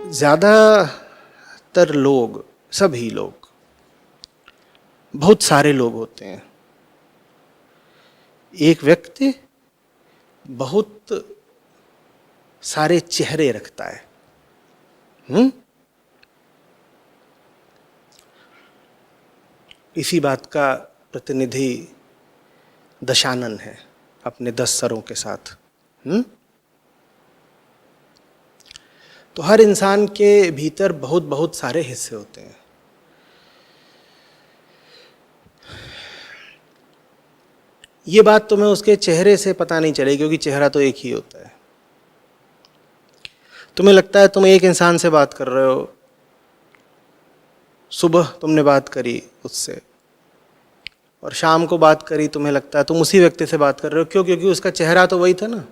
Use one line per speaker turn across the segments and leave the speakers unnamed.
ज़्यादातर लोग, सभी लोग, बहुत सारे लोग होते हैं। एक व्यक्ति बहुत सारे चेहरे रखता है। इसी बात का प्रतिनिधि दशानन है अपने 10 सरों के साथ। तो हर इंसान के भीतर बहुत बहुत सारे हिस्से होते हैं। ये बात तुम्हें उसके चेहरे से पता नहीं चलेगी, क्योंकि चेहरा तो एक ही होता है। तुम्हें लगता है तुम एक इंसान से बात कर रहे हो, सुबह तुमने बात करी उससे और शाम को बात करी, तुम्हें लगता है तुम उसी व्यक्ति से बात कर रहे हो। क्यों? क्योंकि उसका चेहरा तो वही था ना।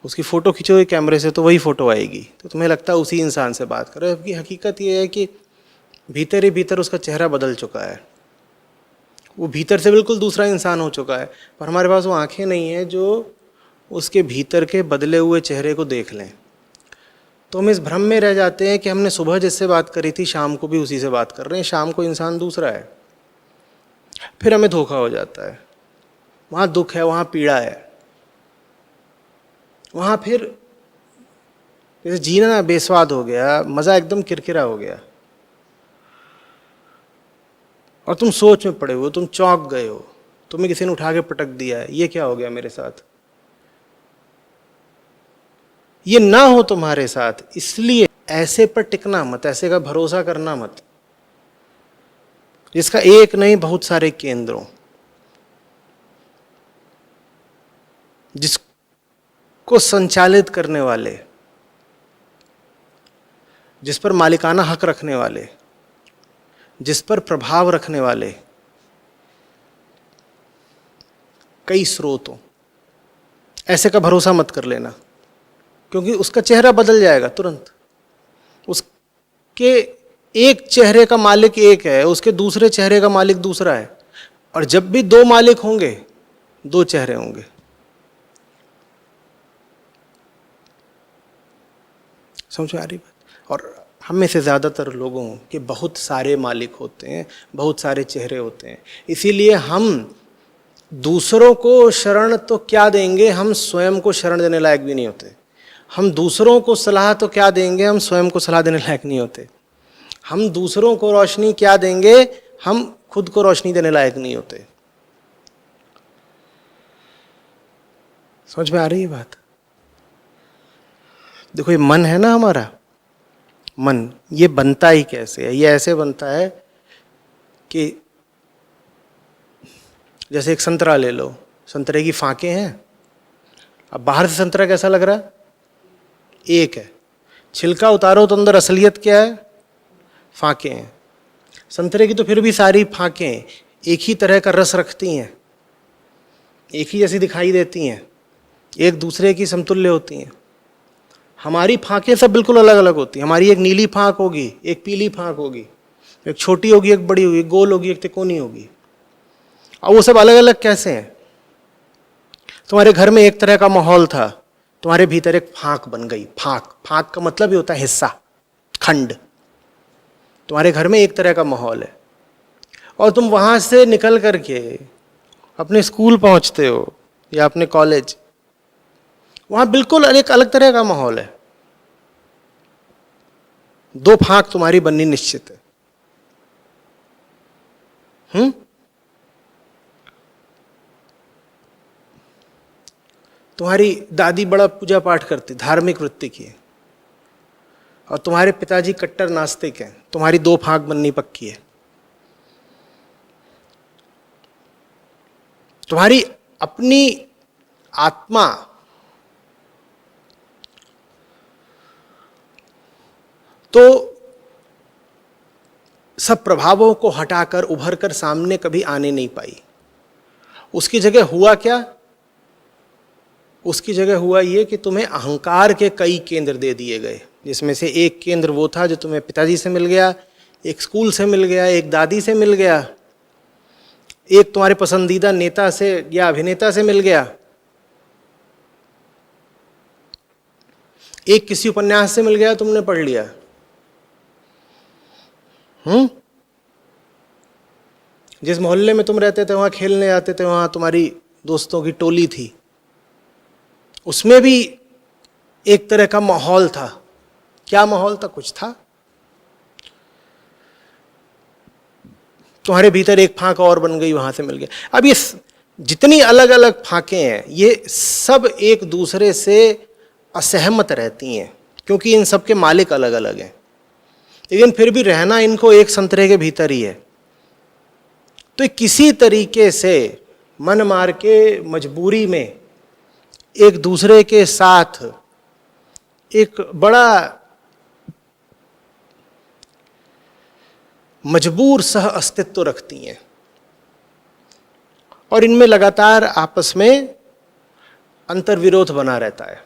उसकी फ़ोटो खींचोगे कैमरे से तो वही फ़ोटो आएगी, तो तुम्हें लगता है उसी इंसान से बात कर रहे हो। जबकि हकीकत ये है कि भीतर ही भीतर उसका चेहरा बदल चुका है, वो भीतर से बिल्कुल दूसरा इंसान हो चुका है। पर हमारे पास वो आंखें नहीं है जो उसके भीतर के बदले हुए चेहरे को देख लें। तो हम इस भ्रम में रह जाते हैं कि हमने सुबह जिससे बात करी थी शाम को भी उसी से बात कर रहे हैं, शाम को इंसान दूसरा है। फिर हमें धोखा हो जाता है। वहाँ दुख है, वहाँ पीड़ा है, वहाँ फिर जैसे जीना बेस्वाद हो गया, मज़ा एकदम किरकिरा हो गया और तुम सोच में पड़े हो, तुम चौंक गए हो, तुम्हें किसी ने उठा के पटक दिया है, ये क्या हो गया मेरे साथ। ये ना हो तुम्हारे साथ, इसलिए ऐसे पर टिकना मत, ऐसे का भरोसा करना मत जिसका एक नहीं बहुत सारे केंद्रों, जिसको संचालित करने वाले, जिस पर मालिकाना हक रखने वाले, जिस पर प्रभाव रखने वाले कई स्रोत हों। ऐसे का भरोसा मत कर लेना, क्योंकि उसका चेहरा बदल जाएगा तुरंत। उसके एक चेहरे का मालिक एक है, उसके दूसरे चेहरे का मालिक दूसरा है। और जब भी दो मालिक होंगे, दो चेहरे होंगे। समझ में आ रही बात? और हम में से ज़्यादातर लोगों के बहुत सारे मालिक होते हैं, बहुत सारे चेहरे होते हैं। इसीलिए हम दूसरों को शरण तो क्या देंगे, हम स्वयं को शरण देने लायक भी नहीं होते। हम दूसरों को सलाह तो क्या देंगे, हम स्वयं को सलाह देने लायक नहीं होते। हम दूसरों को रोशनी क्या देंगे, हम खुद को रोशनी देने लायक नहीं होते। समझ में आ रही है बात? देखो, ये मन है ना हमारा, मन, ये बनता ही कैसे है? ये ऐसे बनता है कि जैसे एक संतरा ले लो, संतरे की फांके हैं। अब बाहर से संतरा कैसा लग रहा है? एक है। छिलका उतारो तो अंदर असलियत क्या है? फांके हैं। संतरे की तो फिर भी सारी फांकें एक ही तरह का रस रखती हैं, एक ही जैसी दिखाई देती हैं, एक दूसरे की समतुल्य होती हैं। हमारी फांकें सब बिल्कुल अलग अलग होती हैं। हमारी एक नीली फांक होगी, एक पीली फांक होगी, एक छोटी होगी, एक बड़ी होगी, गोल होगी, एक तिकोनी होगी। और वो सब अलग अलग कैसे हैं? तुम्हारे घर में एक तरह का माहौल था, तुम्हारे भीतर एक फांक बन गई। फांक, फांक का मतलब ही होता है हिस्सा, खंड। तुम्हारे घर में एक तरह का माहौल है और तुम वहां से निकल करके अपने स्कूल पहुंचते हो या अपने कॉलेज, वहां बिल्कुल एक अलग तरह का माहौल है। दो फांक तुम्हारी बननी निश्चित है। तुम्हारी दादी बड़ा पूजा पाठ करती, धार्मिक वृत्ति की है, और तुम्हारे पिताजी कट्टर नास्तिक हैं। तुम्हारी दो फांक बननी पक्की है। तुम्हारी अपनी आत्मा तो सब प्रभावों को हटाकर उभर कर सामने कभी आने नहीं पाई। उसकी जगह हुआ क्या? उसकी जगह हुआ ये कि तुम्हें अहंकार के कई केंद्र दे दिए गए, जिसमें से एक केंद्र वो था जो तुम्हें पिताजी से मिल गया, एक स्कूल से मिल गया, एक दादी से मिल गया, एक तुम्हारे पसंदीदा नेता से या अभिनेता से मिल गया। एक किसी उपन्यास से मिल गया, तुमने पढ़ लिया। जिस मोहल्ले में तुम रहते थे, वहां खेलने आते थे, वहां तुम्हारी दोस्तों की टोली थी, उसमें भी एक तरह का माहौल था। क्या माहौल था? कुछ था। तुम्हारे भीतर एक फांक और बन गई, वहां से मिल गया। अब ये जितनी अलग अलग फांकें हैं, ये सब एक दूसरे से असहमत रहती हैं, क्योंकि इन सब के मालिक अलग अलग हैं, लेकिन फिर भी रहना इनको एक संतरे के भीतर ही है। तो किसी तरीके से मन मार के, मजबूरी में एक दूसरे के साथ एक बड़ा मजबूर सह अस्तित्व रखती हैं, और इनमें लगातार आपस में अंतर्विरोध बना रहता है।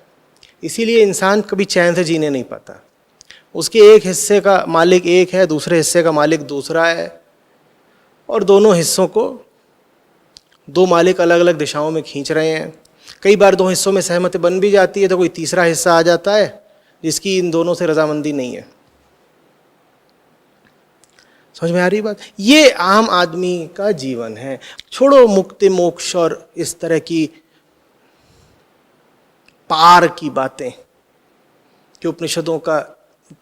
इसीलिए इंसान कभी चैन से जीने नहीं पाता। उसके एक हिस्से का मालिक एक है, दूसरे हिस्से का मालिक दूसरा है, और दोनों हिस्सों को दो मालिक अलग अलग दिशाओं में खींच रहे हैं। कई बार दो हिस्सों में सहमति बन भी जाती है, तो कोई तीसरा हिस्सा आ जाता है जिसकी इन दोनों से रजामंदी नहीं है। समझ में आ रही बात? ये आम आदमी का जीवन है। छोड़ो मुक्ति मोक्ष और इस तरह की पार की बातें, कि उपनिषदों का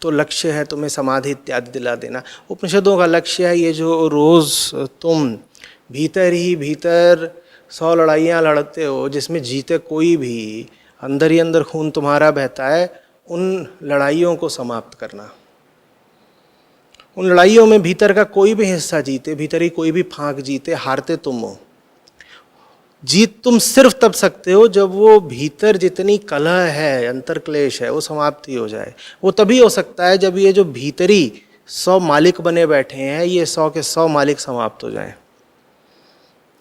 तो लक्ष्य है तुम्हें समाधि इत्यादि दिला देना। उपनिषदों का लक्ष्य है ये जो रोज तुम भीतर ही भीतर 100 लड़ाइयाँ लड़ते हो, जिसमें जीते कोई भी, अंदर ही अंदर खून तुम्हारा बहता है, उन लड़ाइयों को समाप्त करना। उन लड़ाइयों में भीतर का कोई भी हिस्सा जीते, भीतर ही कोई भी फांक जीते, हारते तुम हो। जीत तुम सिर्फ तब सकते हो जब वो भीतर जितनी कलह है, अंतर्क्लेश है, वो समाप्ति हो जाए। वो तभी हो सकता है जब ये जो भीतरी 100 मालिक बने बैठे हैं, ये 100 के 100 मालिक समाप्त हो जाएं।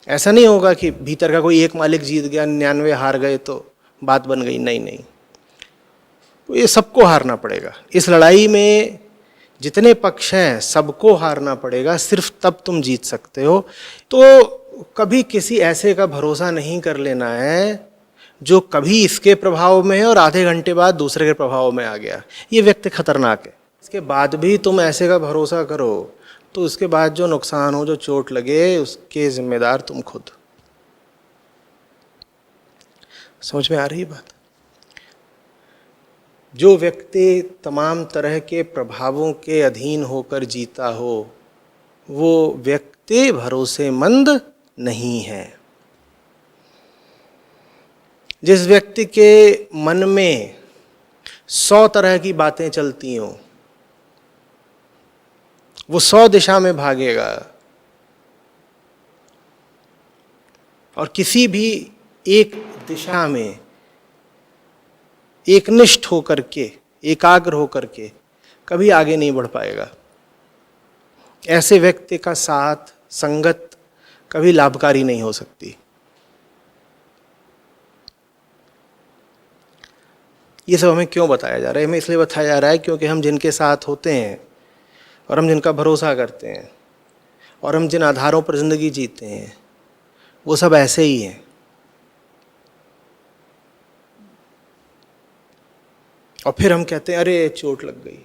ऐसा नहीं होगा कि भीतर का कोई एक मालिक जीत गया, 99 हार गए तो बात बन गई। नहीं नहीं, तो ये सबको हारना पड़ेगा। इस लड़ाई में जितने पक्ष हैं सबको हारना पड़ेगा, सिर्फ तब तुम जीत सकते हो। तो कभी किसी ऐसे का भरोसा नहीं कर लेना है जो कभी इसके प्रभाव में है और आधे घंटे बाद दूसरे के प्रभाव में आ गया। ये व्यक्ति खतरनाक है। इसके बाद भी तुम ऐसे का भरोसा करो तो उसके बाद जो नुकसान हो, जो चोट लगे, उसके जिम्मेदार तुम खुद। समझ में आ रही बात? जो व्यक्ति तमाम तरह के प्रभावों के अधीन होकर जीता हो, वो व्यक्ति भरोसेमंद नहीं है। जिस व्यक्ति के मन में 100 तरह की बातें चलती हों, वो 100 दिशा में भागेगा, और किसी भी एक दिशा में एकनिष्ठ होकर के, एकाग्र होकर के कभी आगे नहीं बढ़ पाएगा। ऐसे व्यक्ति का साथ, संगत कभी लाभकारी नहीं हो सकती। ये सब हमें क्यों बताया जा रहा है? हमें इसलिए बताया जा रहा है क्योंकि हम जिनके साथ होते हैं और हम जिनका भरोसा करते हैं और हम जिन आधारों पर जिंदगी जीते हैं, वो सब ऐसे ही हैं। और फिर हम कहते हैं अरे चोट लग गई।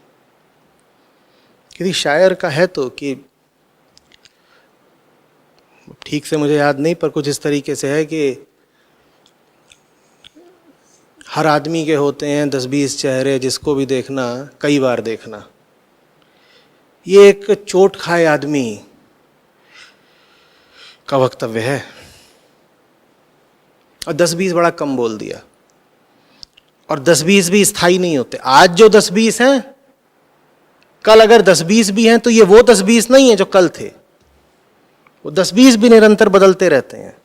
किसी शायर का है तो, कि ठीक से मुझे याद नहीं, पर कुछ इस तरीके से है कि हर आदमी के होते हैं 10-20 चेहरे, जिसको भी देखना कई बार देखना। ये एक चोट खाए आदमी का वक्तव्य है, और 10-20 बड़ा कम बोल दिया। और 10-20 भी स्थायी नहीं होते। आज जो 10-20 हैं, कल अगर 10-20 भी हैं तो ये वो 10-20 नहीं है जो कल थे। वो 10-20 भी निरंतर बदलते रहते हैं।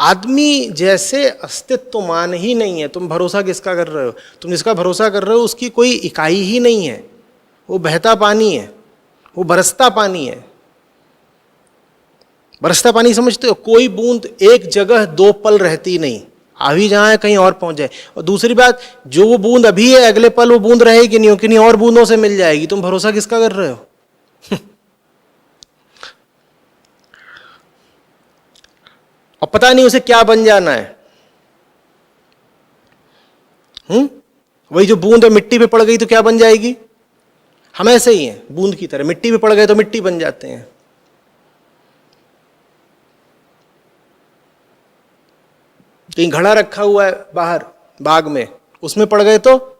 आदमी जैसे अस्तित्वमान ही नहीं है। तुम भरोसा किसका कर रहे हो? तुम जिसका भरोसा कर रहे हो उसकी कोई इकाई ही नहीं है। वो बहता पानी है, वो बरसता पानी है। बरसता पानी समझते हो? कोई बूंद एक जगह 2 पल रहती नहीं, अभी जहाँ है कहीं और पहुंच जाए। और दूसरी बात, जो वो बूंद अभी है, अगले पल वो बूंद रहेगी नहीं, किन्हीं और बूंदों से मिल जाएगी। तुम भरोसा किसका कर रहे हो? और पता नहीं उसे क्या बन जाना है। वही जो बूंद है मिट्टी पे पड़ गई तो क्या बन जाएगी? हम ऐसे ही हैं, बूंद की तरह, मिट्टी पे पड़ गए तो मिट्टी बन जाते हैं। कहीं घड़ा रखा हुआ है बाहर बाग में, उसमें पड़ गए तो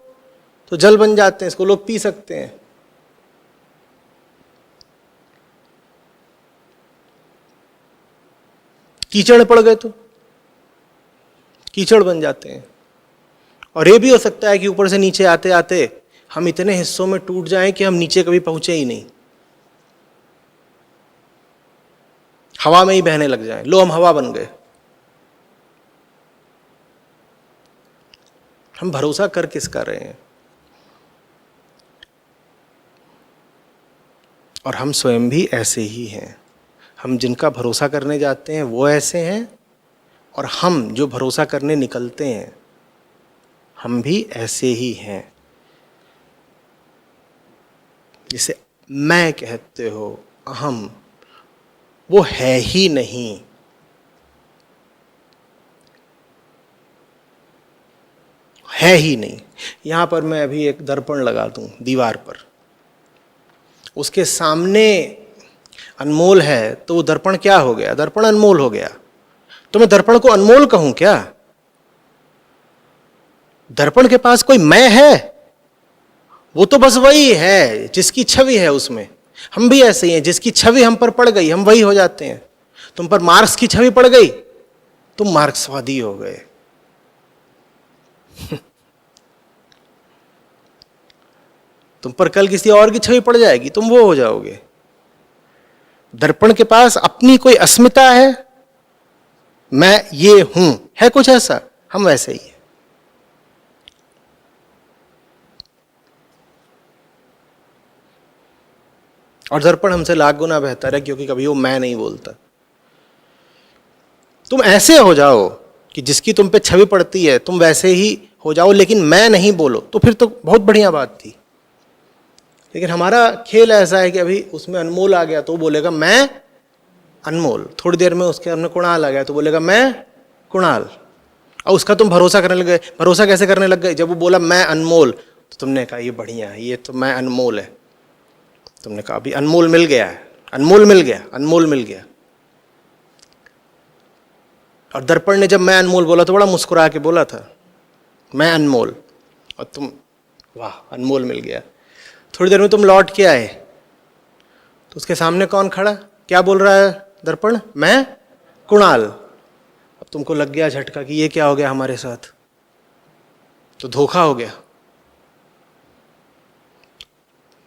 जल बन जाते हैं, इसको लोग पी सकते हैं। कीचड़ में पड़ गए तो कीचड़ बन जाते हैं। और ये भी हो सकता है कि ऊपर से नीचे आते आते हम इतने हिस्सों में टूट जाएं कि हम नीचे कभी पहुंचे ही नहीं, हवा में ही बहने लग जाएं। लो, हम हवा बन गए। हम भरोसा कर किसका रहे हैं? और हम स्वयं भी ऐसे ही हैं। हम जिनका भरोसा करने जाते हैं वो ऐसे हैं, और हम जो भरोसा करने निकलते हैं हम भी ऐसे ही हैं। जिसे मैं कहते हो, अहम, वो है ही नहीं। है ही नहीं। यहां पर मैं अभी एक दर्पण लगा दूं दीवार पर, उसके सामने अनमोल है, तो वो दर्पण क्या हो गया? दर्पण अनमोल हो गया। तो मैं दर्पण को अनमोल कहूं क्या? दर्पण के पास कोई मैं है? वो तो बस वही है जिसकी छवि है उसमें। हम भी ऐसे ही हैं, जिसकी छवि हम पर पड़ गई हम वही हो जाते हैं। तुम पर मार्क्स की छवि पड़ गई, तुम मार्क्सवादी हो गए। तुम पर कल किसी और की छवि पड़ जाएगी, तुम वो हो जाओगे। दर्पण के पास अपनी कोई अस्मिता है? मैं ये हूं, है कुछ ऐसा? हम वैसे ही हैं। और दर्पण हमसे लाख गुना बेहतर है, क्योंकि कभी वो मैं नहीं बोलता। तुम ऐसे हो जाओ कि जिसकी तुम पे छवि पड़ती है तुम वैसे ही हो जाओ, लेकिन मैं नहीं बोलो, तो फिर तो बहुत बढ़िया बात थी। लेकिन हमारा खेल ऐसा है कि अभी उसमें अनमोल आ गया तो वो बोलेगा मैं अनमोल, थोड़ी देर में उसके अंदर कुणाल आ गया तो बोलेगा मैं कुणाल, और उसका तुम भरोसा करने लग गए। भरोसा कैसे करने लग गए? जब वो बोला मैं अनमोल तो तुमने कहा ये बढ़िया है, ये तो मैं अनमोल है। तुमने कहा अभी अनमोल मिल गया है, अनमोल मिल गया, अनमोल मिल गया। और दर्पण ने जब मैं अनमोल बोला तो बड़ा मुस्कुरा के बोला था मैं अनमोल, और तुम वाह अनमोल मिल गया। थोड़ी देर में तुम लौट के आए तो उसके सामने कौन खड़ा? क्या बोल रहा है दर्पण? मैं कुणाल। अब तुमको लग गया झटका कि ये क्या हो गया हमारे साथ, तो धोखा हो गया।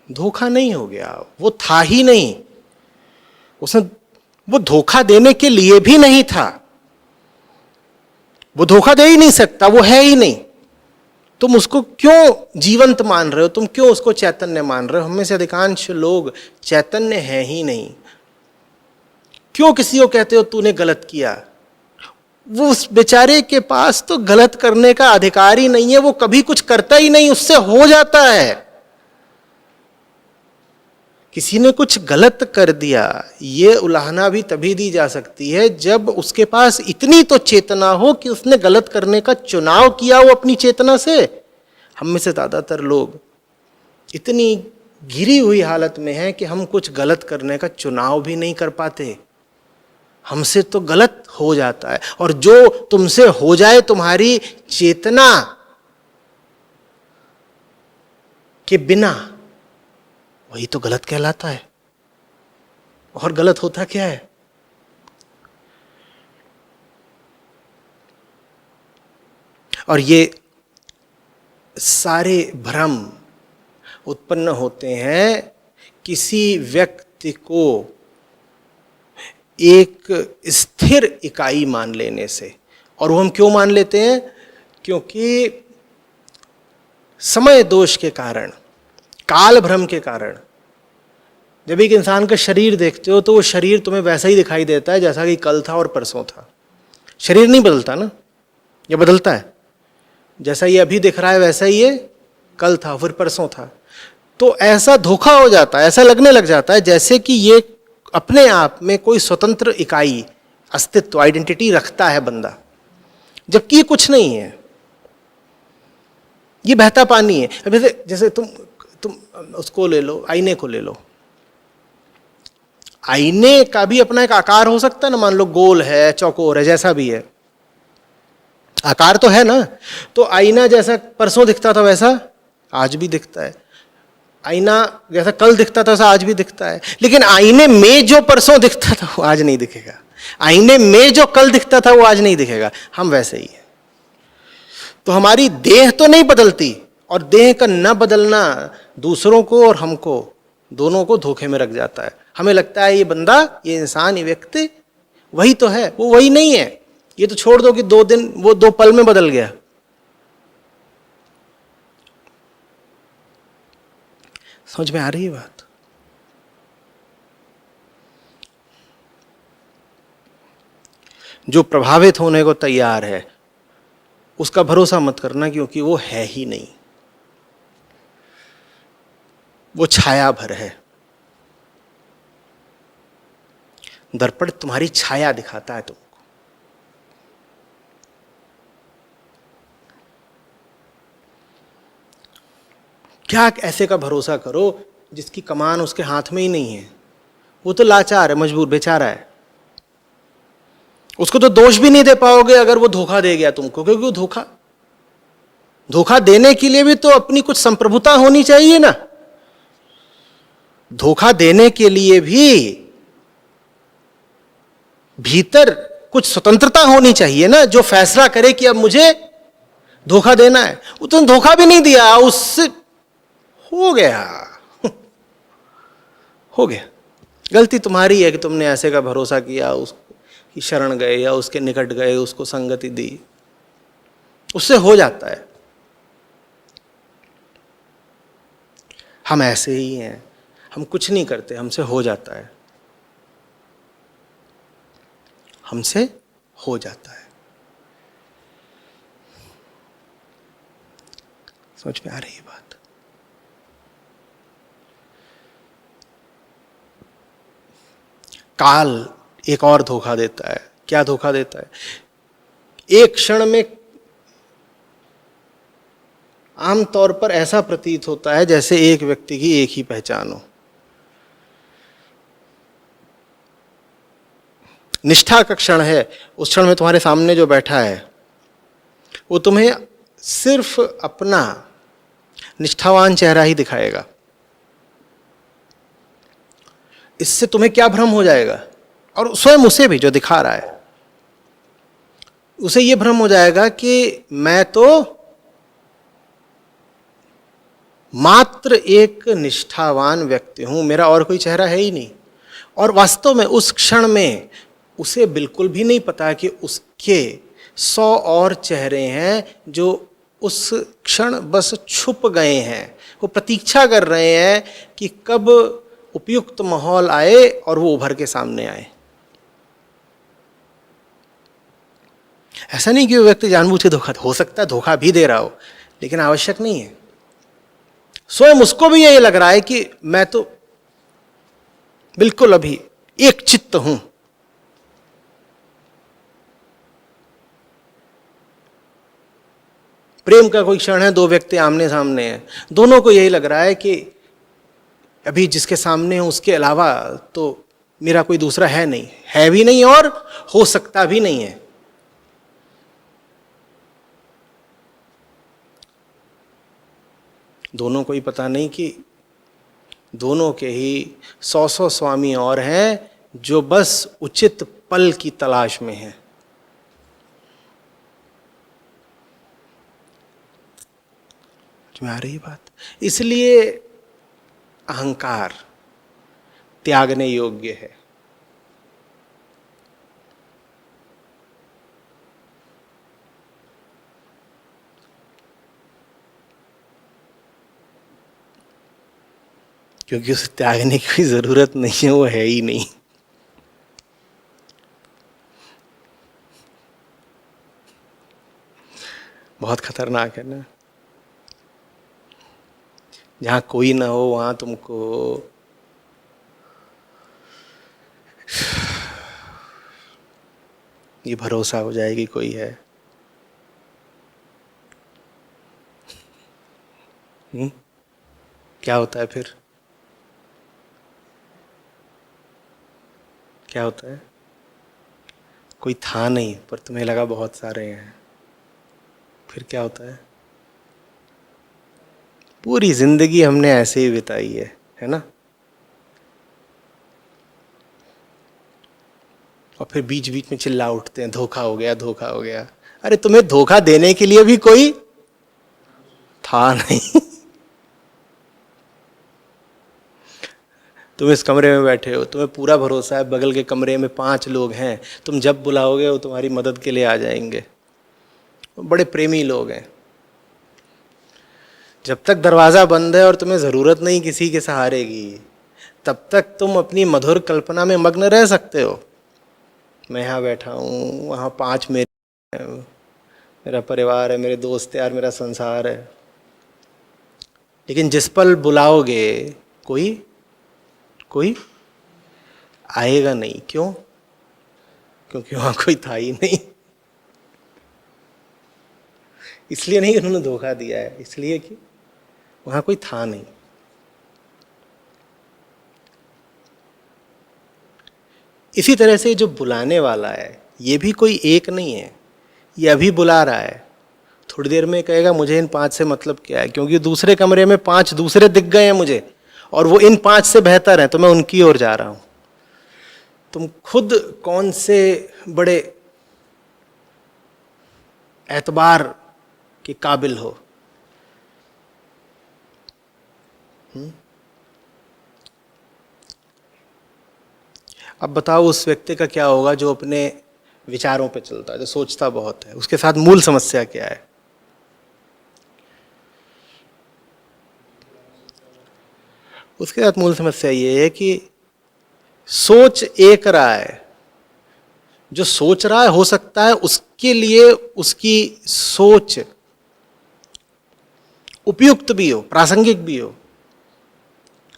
धोखा नहीं हो गया, वो था ही नहीं। उसने वो धोखा देने के लिए भी नहीं था, वो धोखा दे ही नहीं सकता, वो है ही नहीं। तुम उसको क्यों जीवंत मान रहे हो? तुम क्यों उसको चैतन्य मान रहे हो? हम में से अधिकांश लोग चैतन्य है ही नहीं। क्यों किसी को कहते हो तूने गलत किया? वो उस बेचारे के पास तो गलत करने का अधिकार ही नहीं है, वो कभी कुछ करता ही नहीं, उससे हो जाता है। किसी ने कुछ गलत कर दिया, ये उलाहना भी तभी दी जा सकती है जब उसके पास इतनी तो चेतना हो कि उसने गलत करने का चुनाव किया वो अपनी चेतना से। हम में से ज़्यादातर लोग इतनी घिरी हुई हालत में हैं कि हम कुछ गलत करने का चुनाव भी नहीं कर पाते। हमसे तो गलत हो जाता है, और जो तुमसे हो जाए तुम्हारी चेतना के बिना, वही तो गलत कहलाता है। और गलत होता क्या है? और ये सारे भ्रम उत्पन्न होते हैं किसी व्यक्ति को एक स्थिर इकाई मान लेने से। और वो हम क्यों मान लेते हैं? क्योंकि समय दोष के कारण, काल भ्रम के कारण, जब एक इंसान का शरीर देखते हो तो वो शरीर तुम्हें वैसा ही दिखाई देता है जैसा कि कल था और परसों था। शरीर नहीं बदलता ना, ये बदलता है। जैसा ये अभी दिख रहा है वैसा ही ये कल था फिर परसों था। तो ऐसा धोखा हो जाता है, ऐसा लगने लग जाता है जैसे कि ये अपने आप में कोई स्वतंत्र इकाई, अस्तित्व, आइडेंटिटी रखता है बंदा, जबकि ये कुछ नहीं है। ये बहता पानी है। अब जैसे तुम उसको ले लो, आईने को ले लो। आईने का भी अपना एक आकार हो सकता है ना, मान लो गोल है, चौकोर है, जैसा भी है, आकार तो है ना। तो आईना जैसा परसों दिखता था वैसा आज भी दिखता है, आईना जैसा कल दिखता था वैसा आज भी दिखता है। लेकिन आईने में जो परसों दिखता था वो आज नहीं दिखेगा, आईने में जो कल दिखता था वो आज नहीं दिखेगा। हम वैसे ही है। तो हमारी देह तो नहीं बदलती, और देह का न बदलना दूसरों को और हमको दोनों को धोखे में रख जाता है। हमें लगता है ये बंदा, ये इंसान, ये व्यक्ति वही तो है, वो वही नहीं है। ये तो छोड़ दो कि 2 दिन, वो 2 पल में बदल गया। समझ में आ रही है बात? जो प्रभावित होने को तैयार है उसका भरोसा मत करना, क्योंकि वो है ही नहीं, वो छाया भर है। दर्पण तुम्हारी छाया दिखाता है तुमको। क्या ऐसे का भरोसा करो जिसकी कमान उसके हाथ में ही नहीं है? वो तो लाचार है, मजबूर, बेचारा है। उसको तो दोष भी नहीं दे पाओगे अगर वो धोखा दे गया तुमको, क्योंकि वो धोखा देने के लिए भी तो अपनी कुछ संप्रभुता होनी चाहिए ना। धोखा देने के लिए भी भीतर कुछ स्वतंत्रता होनी चाहिए ना, जो फैसला करे कि अब मुझे धोखा देना है। वो तुमने धोखा भी नहीं दिया, उससे हो गया हो गया। गलती तुम्हारी है कि तुमने ऐसे का भरोसा किया, उसकी शरण गए या उसके निकट गए, उसको संगति दी, उससे हो जाता है। हम ऐसे ही हैं, हम कुछ नहीं करते, हमसे हो जाता है, हमसे हो जाता है। समझ में आ रही है बात? काल एक और धोखा देता है। क्या धोखा देता है? एक क्षण में आमतौर पर ऐसा प्रतीत होता है जैसे एक व्यक्ति की एक ही पहचान हो। निष्ठा का क्षण है, उस क्षण में तुम्हारे सामने जो बैठा है वो तुम्हें सिर्फ अपना निष्ठावान चेहरा ही दिखाएगा। इससे तुम्हें क्या भ्रम हो जाएगा, और स्वयं उसे भी जो दिखा रहा है उसे यह भ्रम हो जाएगा कि मैं तो मात्र एक निष्ठावान व्यक्ति हूं, मेरा और कोई चेहरा है ही नहीं। और वास्तव में उस क्षण में उसे बिल्कुल भी नहीं पता कि उसके 100 और चेहरे हैं जो उस क्षण बस छुप गए हैं। वो प्रतीक्षा कर रहे हैं कि कब उपयुक्त माहौल आए और वो उभर के सामने आए। ऐसा नहीं कि वो व्यक्ति जानबूझ के धोखा, हो सकता है धोखा भी दे रहा हो, लेकिन आवश्यक नहीं है। स्वयं उसको भी यही लग रहा है कि मैं तो बिल्कुल अभी एक चित्त हूं। प्रेम का कोई क्षण है, 2 व्यक्ति आमने सामने हैं, दोनों को यही लग रहा है कि अभी जिसके सामने हूं उसके अलावा तो मेरा कोई दूसरा है नहीं, है भी नहीं और हो सकता भी नहीं है। दोनों को ही पता नहीं कि दोनों के ही 100 स्वामी और हैं जो बस उचित पल की तलाश में हैं। समझ में आ रही बात? इसलिए अहंकार त्यागने योग्य है। क्योंकि उसे त्यागने की कोई जरूरत नहीं है, वो है ही नहीं। बहुत खतरनाक है ना। जहां कोई ना हो वहां तुमको ये भरोसा हो जाएगी कोई है। क्या होता है फिर? क्या होता है? कोई था नहीं पर तुम्हें लगा बहुत सारे हैं। फिर क्या होता है? पूरी जिंदगी हमने ऐसे ही बिताई है ना? और फिर बीच बीच में चिल्ला उठते हैं, धोखा हो गया, धोखा हो गया। अरे तुम्हें धोखा देने के लिए भी कोई था नहीं। तुम इस कमरे में बैठे हो, तुम्हें पूरा भरोसा है बगल के कमरे में 5 लोग हैं, तुम जब बुलाओगे वो तुम्हारी मदद के लिए आ जाएंगे। बड़े प्रेमी लोग हैं। जब तक दरवाज़ा बंद है और तुम्हें ज़रूरत नहीं किसी के सहारे की, तब तक तुम अपनी मधुर कल्पना में मग्न रह सकते हो। मैं यहाँ बैठा हूँ, वहाँ 5 मेरे हैं, मेरा परिवार है, मेरे दोस्त यार, मेरा संसार है। लेकिन जिस पल बुलाओगे कोई आएगा नहीं। क्यों? क्योंकि वहाँ कोई था ही नहीं। इसलिए नहीं उन्होंने धोखा दिया है, इसलिए कि वहाँ कोई था नहीं। इसी तरह से जो बुलाने वाला है ये भी कोई एक नहीं है। ये अभी बुला रहा है, थोड़ी देर में कहेगा मुझे इन 5 से मतलब क्या है, क्योंकि दूसरे कमरे में 5 दूसरे दिख गए हैं मुझे और वो इन 5 से बेहतर हैं, तो मैं उनकी ओर जा रहा हूं। तुम खुद कौन से बड़े एतबार के काबिल हो? अब बताओ उस व्यक्ति का क्या होगा जो अपने विचारों पे चलता है, जो सोचता बहुत है। उसके साथ मूल समस्या क्या है? उसके साथ मूल समस्या ये है कि सोच एक रहा है। जो सोच रहा है हो सकता है उसके लिए उसकी सोच उपयुक्त भी हो, प्रासंगिक भी हो,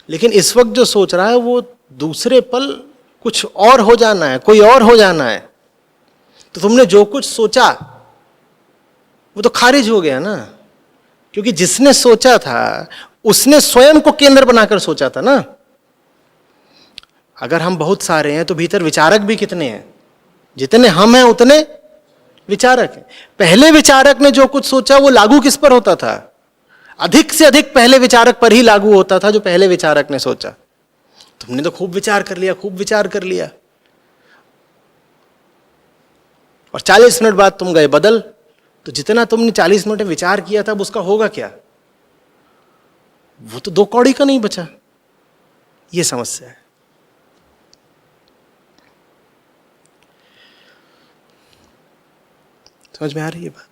लेकिन इस वक्त जो सोच रहा है वो दूसरे पल कुछ और हो जाना है, कोई और हो जाना है। तो तुमने जो कुछ सोचा वो तो खारिज हो गया ना, क्योंकि जिसने सोचा था उसने स्वयं को केंद्र बनाकर सोचा था ना। अगर हम बहुत सारे हैं तो भीतर विचारक भी कितने हैं? जितने हम हैं उतने विचारक हैं। पहले विचारक ने जो कुछ सोचा वो लागू किस पर होता था? अधिक से अधिक पहले विचारक पर ही लागू होता था जो पहले विचारक ने सोचा। तुमने तो खूब विचार कर लिया, खूब विचार कर लिया, और 40 मिनट बाद तुम गए बदल। तो जितना तुमने 40 मिनट में विचार किया था उसका होगा क्या? वो तो 2 कौड़ी का नहीं बचा। ये समस्या है। समझ में आ रही है बात?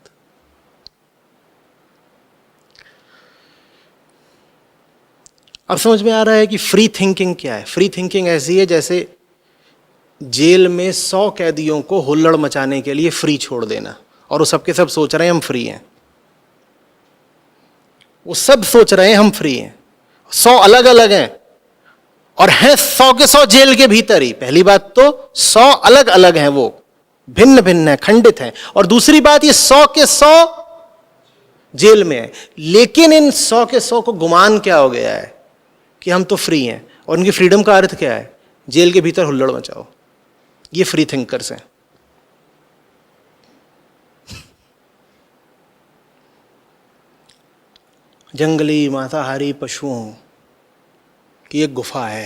अब समझ में आ रहा है कि फ्री थिंकिंग क्या है। फ्री थिंकिंग ऐसी है जैसे जेल में 100 कैदियों को हुल्लड़ मचाने के लिए फ्री छोड़ देना, और वो सबके सब सोच रहे हैं हम फ्री हैं। वो सब सोच रहे हैं हम फ्री हैं। 100 अलग अलग हैं और हैं 100 के 100 जेल के भीतर ही। पहली बात तो 100 अलग अलग हैं, वो भिन्न भिन्न है, खंडित हैं। और दूसरी बात ये 100 के 100 जेल में है। लेकिन इन 100 के 100 को गुमान क्या हो गया है कि हम तो फ्री हैं। और उनकी फ्रीडम का अर्थ क्या है? जेल के भीतर हुल्लड़ मचाओ। ये फ्री थिंकर्स हैं। जंगली मांसाहारी पशुओं की एक गुफा है,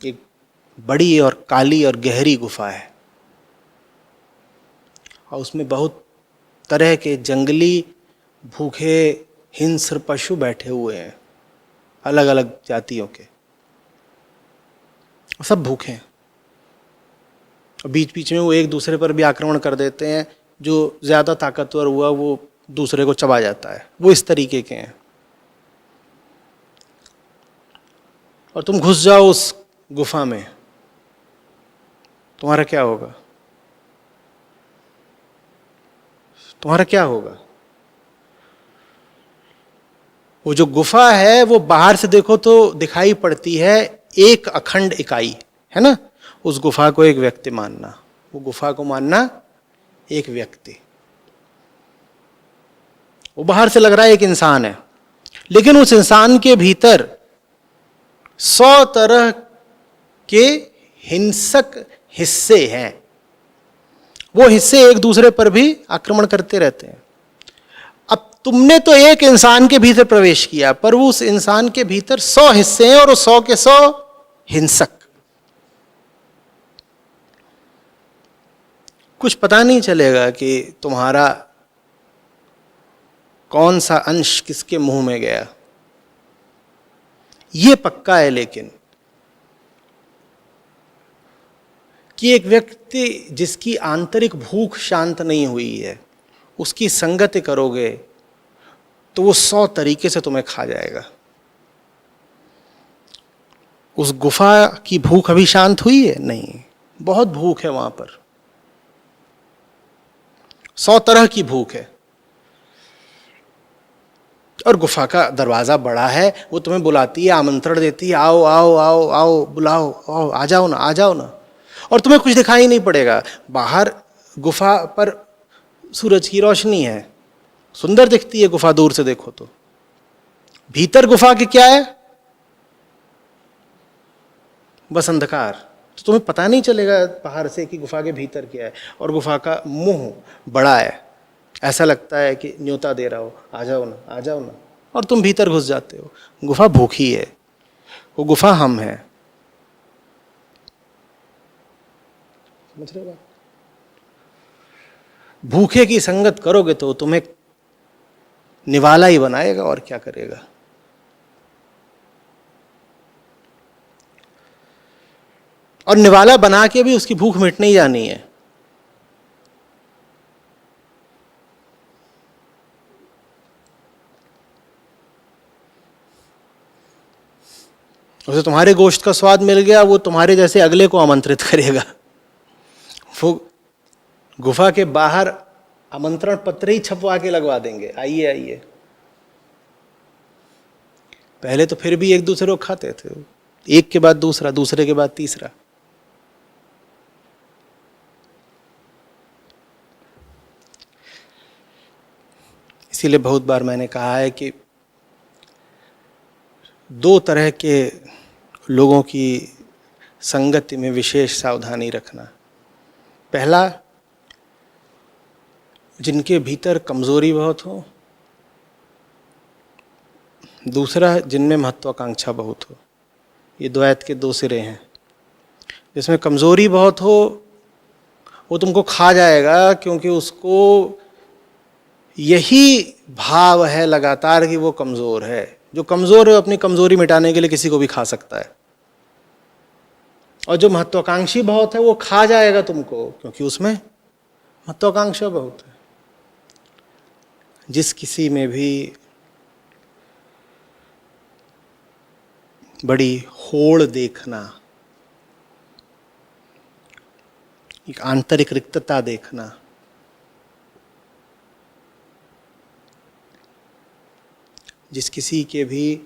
एक बड़ी और काली और गहरी गुफा है, और उसमें बहुत तरह के जंगली भूखे हिंस्र पशु बैठे हुए हैं, अलग अलग जातियों के, सब भूखे हैं। और बीच बीच में वो एक दूसरे पर भी आक्रमण कर देते हैं। जो ज़्यादा ताकतवर हुआ वो दूसरे को चबा जाता है। वो इस तरीके के हैं। और तुम घुस जाओ उस गुफा में, तुम्हारा क्या होगा? तुम्हारा क्या होगा? वो जो गुफा है वो बाहर से देखो तो दिखाई पड़ती है एक अखंड इकाई, है ना। उस गुफा को एक व्यक्ति मानना, वो गुफा को मानना एक व्यक्ति। वो बाहर से लग रहा है एक इंसान है, लेकिन उस इंसान के भीतर 100 तरह के हिंसक हिस्से हैं। वो हिस्से एक दूसरे पर भी आक्रमण करते रहते हैं। अब तुमने तो एक इंसान के भीतर प्रवेश किया, पर वो उस इंसान के भीतर 100 हिस्से हैं और वो 100 के 100 हिंसक। कुछ पता नहीं चलेगा कि तुम्हारा कौन सा अंश किसके मुंह में गया। यह पक्का है लेकिन कि एक व्यक्ति जिसकी आंतरिक भूख शांत नहीं हुई है, उसकी संगति करोगे तो वो 100 तरीके से तुम्हें खा जाएगा। उस गुफा की भूख अभी शांत हुई है? नहीं, बहुत भूख है वहां पर, 100 तरह की भूख है। और गुफा का दरवाजा बड़ा है, वो तुम्हें बुलाती है, आमंत्रण देती है, आओ आओ आओ आओ, बुलाओ, आओ, आ जाओ ना, आ जाओ ना। और तुम्हें कुछ दिखाई नहीं पड़ेगा। बाहर गुफा पर सूरज की रोशनी है, सुंदर दिखती है गुफा दूर से देखो तो। भीतर गुफा के क्या है? बस अंधकार। तो तुम्हें पता नहीं चलेगा बाहर से कि गुफा के भीतर क्या है। और गुफा का मुंह बड़ा है, ऐसा लगता है कि न्योता दे रहा हो, आ जाओ ना, आ जाओ ना। और तुम भीतर घुस जाते हो। गुफा भूखी है, वो गुफा हम है। समझ रहे हो बात? भूखे की संगत करोगे तो तुम्हें निवाला ही बनाएगा, और क्या करेगा। और निवाला बना के भी उसकी भूख मिटने ही जानी है। उसे तुम्हारे गोश्त का स्वाद मिल गया, वो तुम्हारे जैसे अगले को आमंत्रित करेगा। वो गुफा के बाहर आमंत्रण पत्र ही छपवा के लगवा देंगे, आइए आइए। पहले तो फिर भी एक दूसरे को खाते थे, एक के बाद दूसरा, दूसरे के बाद तीसरा। इसीलिए बहुत बार मैंने कहा है कि 2 तरह के लोगों की संगति में विशेष सावधानी रखना। पहला, जिनके भीतर कमजोरी बहुत हो। दूसरा, जिनमें महत्वाकांक्षा बहुत हो। ये द्वैत के 2 सिरे हैं। जिसमें कमजोरी बहुत हो वो तुमको खा जाएगा, क्योंकि उसको यही भाव है लगातार कि वो कमजोर है। जो कमजोर है अपनी कमजोरी मिटाने के लिए किसी को भी खा सकता है। और जो महत्वाकांक्षी बहुत है वो खा जाएगा तुमको, क्योंकि उसमें महत्वाकांक्षा बहुत है। जिस किसी में भी बड़ी होड़ देखना, एक आंतरिक रिक्तता देखना, जिस किसी के भी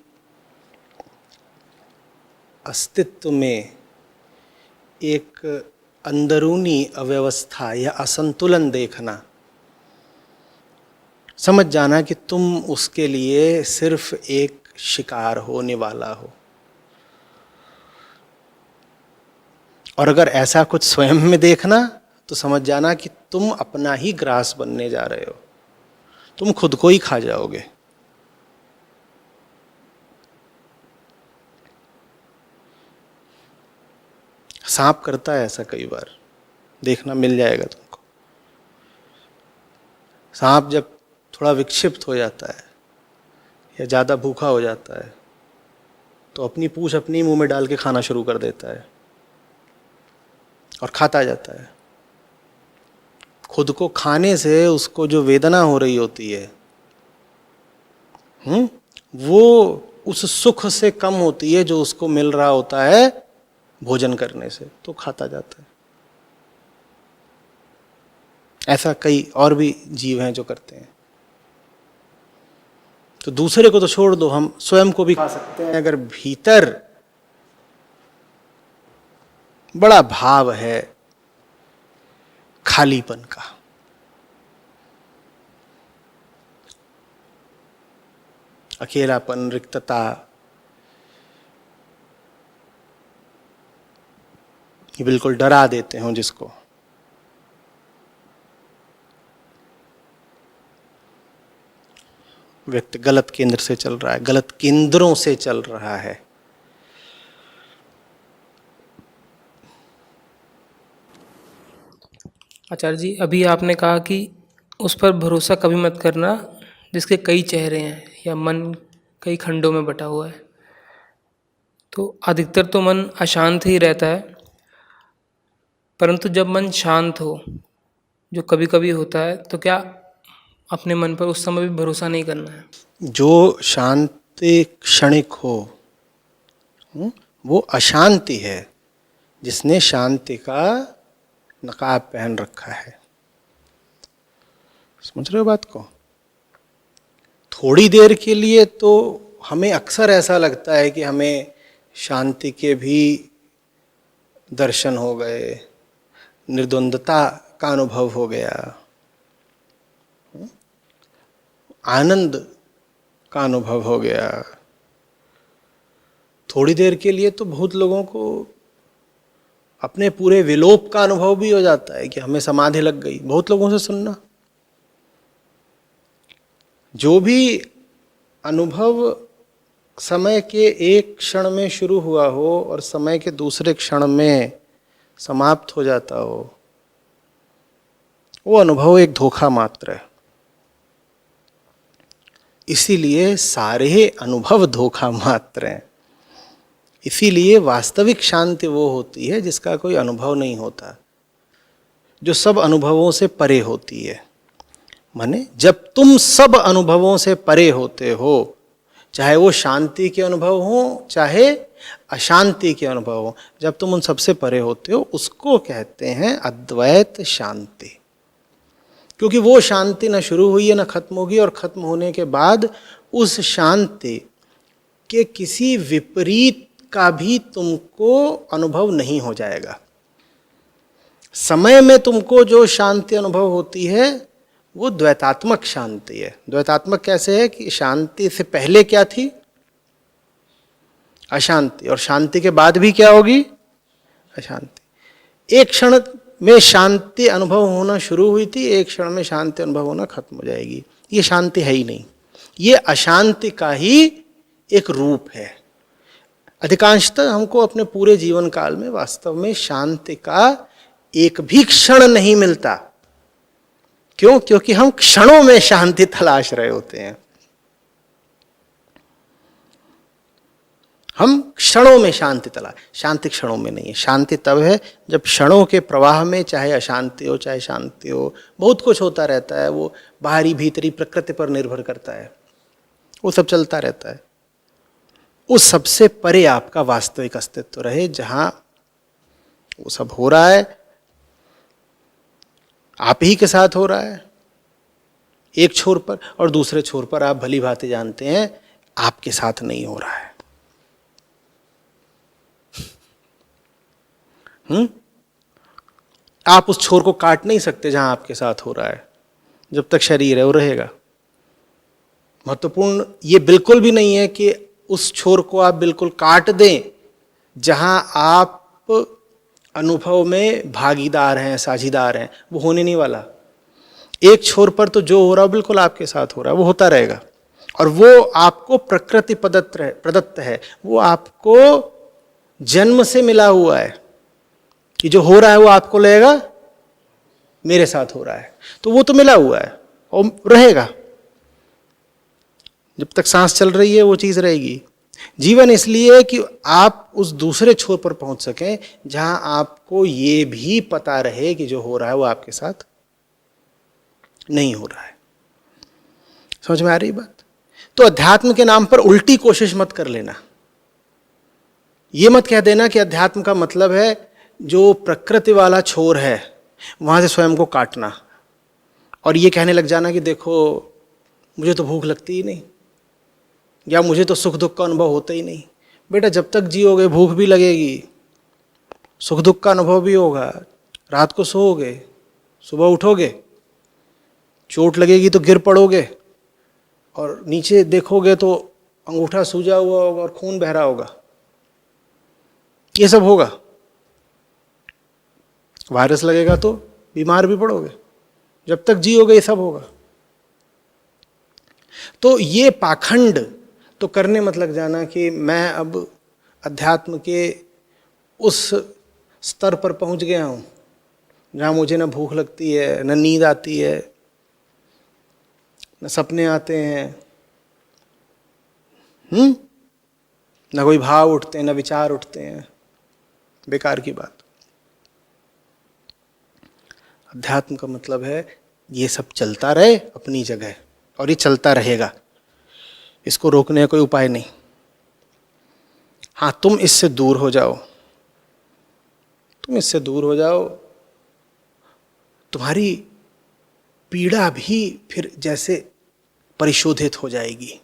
अस्तित्व में एक अंदरूनी अव्यवस्था या असंतुलन देखना, समझ जाना कि तुम उसके लिए सिर्फ एक शिकार होने वाला हो। और अगर ऐसा कुछ स्वयं में देखना तो समझ जाना कि तुम अपना ही ग्रास बनने जा रहे हो, तुम खुद को ही खा जाओगे। सांप करता है ऐसा, कई बार देखना मिल जाएगा तुमको। सांप जब थोड़ा विक्षिप्त हो जाता है या ज़्यादा भूखा हो जाता है तो अपनी पूंछ अपनी मुंह में डाल के खाना शुरू कर देता है और खाता जाता है। खुद को खाने से उसको जो वेदना हो रही होती है वो उस सुख से कम होती है जो उसको मिल रहा होता है भोजन करने से, तो खाता जाता है। ऐसा कई और भी जीव हैं जो करते हैं। तो दूसरे को तो छोड़ दो, हम स्वयं को भी खा सकते हैं अगर भीतर बड़ा भाव है खालीपन का। अकेलापन, रिक्तता, ये बिल्कुल डरा देते हो जिसको। व्यक्ति गलत केंद्र से चल रहा है, गलत केंद्रों से चल रहा है।
आचार्य जी, अभी आपने कहा कि उस पर भरोसा कभी मत करना जिसके कई चेहरे हैं या मन कई खंडों में बटा हुआ है। तो अधिकतर तो मन अशांत ही रहता है, परंतु जब मन शांत हो, जो कभी कभी होता है, तो क्या अपने मन पर उस समय भी भरोसा नहीं करना है?
जो शांति क्षणिक हो वो अशांति है, जिसने शांति का नकाब पहन रखा है। समझ रहे हो बात को? थोड़ी देर के लिए तो हमें अक्सर ऐसा लगता है कि हमें शांति के भी दर्शन हो गए, निर्द्वंदता का अनुभव हो गया, आनंद का अनुभव हो गया। थोड़ी देर के लिए तो बहुत लोगों को अपने पूरे विलोप का अनुभव भी हो जाता है कि हमें समाधि लग गई। बहुत लोगों से सुनना, जो भी अनुभव समय के एक क्षण में शुरू हुआ हो और समय के दूसरे क्षण में समाप्त हो जाता हो, वो अनुभव एक धोखा मात्र है। इसीलिए सारे अनुभव धोखा मात्र हैं। इसीलिए वास्तविक शांति वो होती है जिसका कोई अनुभव नहीं होता, जो सब अनुभवों से परे होती है। माने जब तुम सब अनुभवों से परे होते हो, चाहे वो शांति के अनुभव हो चाहे अशांति के अनुभव हो, जब तुम उन सबसे परे होते हो, उसको कहते हैं अद्वैत शांति। क्योंकि वो शांति न शुरू हुई है न खत्म होगी, और खत्म होने के बाद उस शांति के किसी विपरीत का भी तुमको अनुभव नहीं हो जाएगा। समय में तुमको जो शांति अनुभव होती है वो द्वैतात्मक शांति है। द्वैतात्मक कैसे है कि शांति से पहले क्या थी? अशांति, और शांति के बाद भी क्या होगी? अशांति। एक क्षण में शांति अनुभव होना शुरू हुई थी, एक क्षण में शांति अनुभव होना खत्म हो जाएगी। ये शांति है ही नहीं, ये अशांति का ही एक रूप है। अधिकांशतः हमको अपने पूरे जीवन काल में वास्तव में शांति का एक भी क्षण नहीं मिलता। क्यों? क्योंकि हम क्षणों में शांति तलाश रहे होते हैं। हम क्षणों में शांति शांति क्षणों में नहीं है। शांति तब है जब क्षणों के प्रवाह में चाहे अशांति हो चाहे शांति हो, बहुत कुछ होता रहता है, वो बाहरी भीतरी प्रकृति पर निर्भर करता है, वो सब चलता रहता है। उस सबसे परे आपका वास्तविक अस्तित्व रहे, जहां वो सब हो रहा है आप ही के साथ हो रहा है एक छोर पर, और दूसरे छोर पर आप भली भांति जानते हैं आपके साथ नहीं हो रहा है। आप उस छोर को काट नहीं सकते जहां आपके साथ हो रहा है। जब तक शरीर है वो रहेगा। महत्वपूर्ण ये बिल्कुल भी नहीं है कि उस छोर को आप बिल्कुल काट दें जहां आप अनुभव में भागीदार हैं, साझीदार हैं। वो होने नहीं वाला। एक छोर पर तो जो हो रहा है बिल्कुल आपके साथ हो रहा है, वो होता रहेगा, और वो आपको प्रकृति प्रदत्त है। वो आपको जन्म से मिला हुआ है कि जो हो रहा है वो आपको लगेगा मेरे साथ हो रहा है, तो वो तो मिला हुआ है और रहेगा। जब तक सांस चल रही है वो चीज रहेगी। जीवन इसलिए कि आप उस दूसरे छोर पर पहुंच सकें जहां आपको ये भी पता रहे कि जो हो रहा है वो आपके साथ नहीं हो रहा है। समझ में आ रही बात? तो अध्यात्म के नाम पर उल्टी कोशिश मत कर लेना। ये मत कह देना कि अध्यात्म का मतलब है जो प्रकृति वाला छोर है वहां से स्वयं को काटना, और ये कहने लग जाना कि देखो मुझे तो भूख लगती ही नहीं, या मुझे तो सुख दुख का अनुभव होता ही नहीं। बेटा जब तक जियोगे भूख भी लगेगी, सुख दुख का अनुभव भी होगा। रात को सोओगे, सुबह उठोगे, चोट लगेगी तो गिर पड़ोगे, और नीचे देखोगे तो अंगूठा सूजा हुआ होगा और खून बह रहा होगा, ये सब होगा। वायरस लगेगा तो बीमार भी पड़ोगे, जब तक जियोगे ये सब होगा। तो ये पाखंड तो करने मत लग जाना कि मैं अब अध्यात्म के उस स्तर पर पहुंच गया हूं जहां मुझे न भूख लगती है, न नींद आती है, न सपने आते हैं, न कोई भाव उठते हैं, न विचार उठते हैं। बेकार की बात। अध्यात्म का मतलब है ये सब चलता रहे अपनी जगह, और ये चलता रहेगा, इसको रोकने का कोई उपाय नहीं। हाँ, तुम इससे दूर हो जाओ, तुम इससे दूर हो जाओ, तुम्हारी पीड़ा भी फिर जैसे परिशोधित हो जाएगी,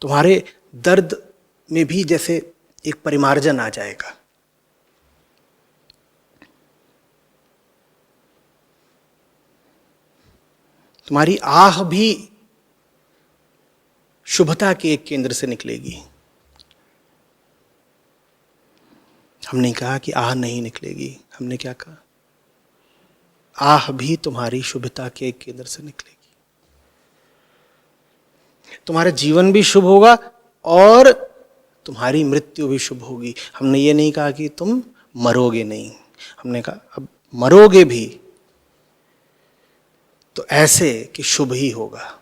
तुम्हारे दर्द में भी जैसे एक परिमार्जन आ जाएगा। तुम्हारी आह भी शुभता के एक केंद्र से निकलेगी। हमने कहा कि आह नहीं निकलेगी, हमने क्या कहा? आह भी तुम्हारी शुभता के एक केंद्र से निकलेगी। तुम्हारा जीवन भी शुभ होगा और तुम्हारी मृत्यु भी शुभ होगी। हमने ये नहीं कहा कि तुम मरोगे नहीं, हमने कहा अब मरोगे भी तो ऐसे कि शुभ ही होगा।